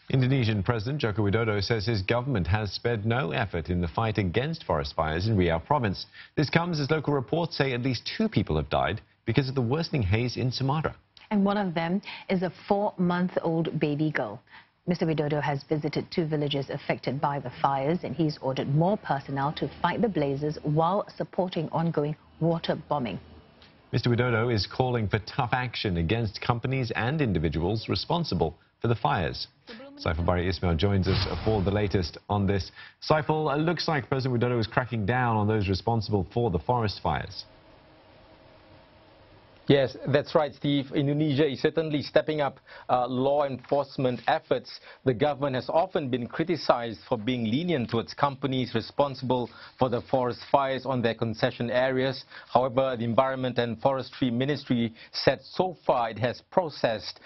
Indonesian President Joko Widodo says his government has spared no effort in the fight against forest fires in Riau province. This comes as local reports say at least 2 people have died because of the worsening haze in Sumatra. And one of them is a 4-month-old baby girl. Mr. Widodo has visited 2 villages affected by the fires, and he's ordered more personnel to fight the blazes while supporting ongoing water bombing. Mr. Widodo is calling for tough action against companies and individuals responsible for the fires. Saiful Bari Ismail joins us for the latest on this. Saiful, it looks like President Widodo is cracking down on those responsible for the forest fires. Yes, that's right, Steve. Indonesia is certainly stepping up law enforcement efforts. The government has often been criticized for being lenient towards companies responsible for the forest fires on their concession areas. However, the Environment and Forestry Ministry said so far it has processed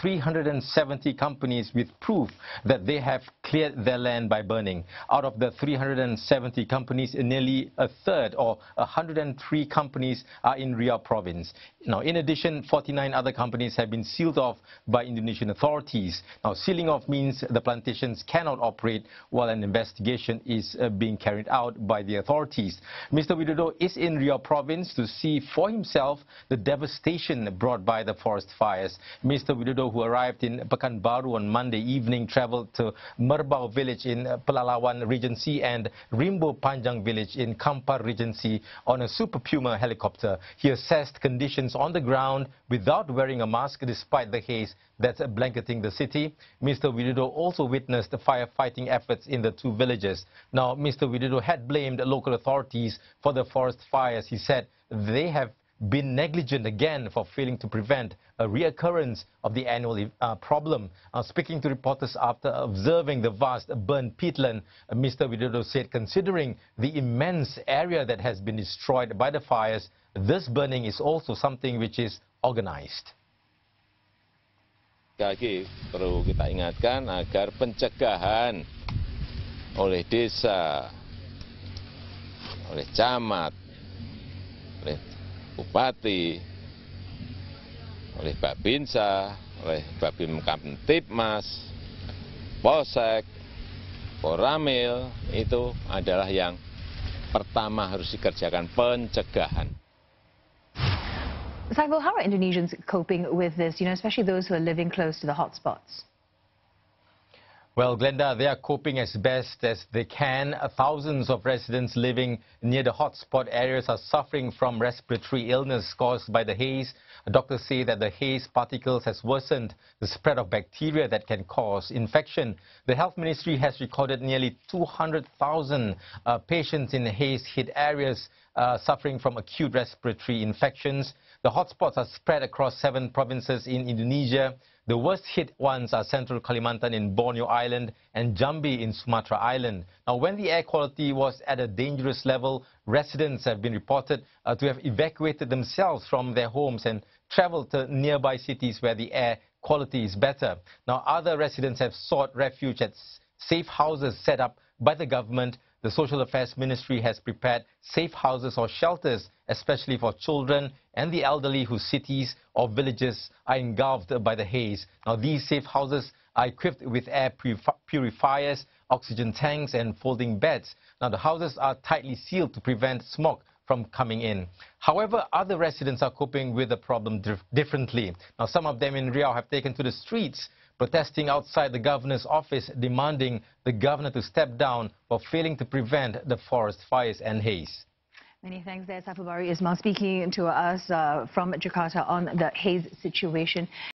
370 companies with proof that they have cleared their land by burning. Out of the 370 companies, nearly a third, or 103 companies, are in Riau province. Now, in addition, 49 other companies have been sealed off by Indonesian authorities. Now, sealing off means the plantations cannot operate while an investigation is being carried out by the authorities. Mr. Widodo is in Riau province to see for himself the devastation brought by the forest fires. Mr. Widodo, who arrived in Pekanbaru on Monday evening, traveled to Merbau village in Pelalawan Regency and Rimbo Panjang village in Kampar Regency on a Super Puma helicopter. He assessed conditions on the ground without wearing a mask despite the haze that's blanketing the city. Mr. Widodo also witnessed the firefighting efforts in the 2 villages. Now, Mr. Widodo had blamed local authorities for the forest fires. He said they have been negligent again for failing to prevent a reoccurrence of the annual problem. Speaking to reporters after observing the vast burnt peatland, Mr. Widodo said considering the immense area that has been destroyed by the fires, this burning is also something which is organized. Lagi perlu kita ingatkan agar pencegahan oleh desa, oleh camat, oleh bupati, oleh Babinsa, oleh Babim Kamtipmas, Polsek, Koramil, itu adalah yang pertama harus dikerjakan, pencegahan. Saiful, how are Indonesians coping with this, especially those who are living close to the hotspots? Well, Glenda, they are coping as best as they can. Thousands of residents living near the hotspot areas are suffering from respiratory illness caused by the haze. Doctors say that the haze particles has worsened the spread of bacteria that can cause infection. The Health Ministry has recorded nearly 200,000 patients in haze-hit areas suffering from acute respiratory infections. The hotspots are spread across 7 provinces in Indonesia. The worst hit ones are Central Kalimantan in Borneo Island and Jambi in Sumatra Island. Now, when the air quality was at a dangerous level, residents have been reported to have evacuated themselves from their homes and traveled to nearby cities where the air quality is better. Now, other residents have sought refuge at safe houses set up by the government. The Social Affairs Ministry has prepared safe houses or shelters, especially for children and the elderly whose cities or villages are engulfed by the haze. Now, these safe houses are equipped with air purifiers, oxygen tanks and folding beds. Now, the houses are tightly sealed to prevent smoke from coming in. However, other residents are coping with the problem differently. Now, some of them in Riau have taken to the streets, protesting outside the governor's office, demanding the governor to step down for failing to prevent the forest fires and haze. Many thanks there, Saiful Bari Ismail, speaking to us from Jakarta on the haze situation.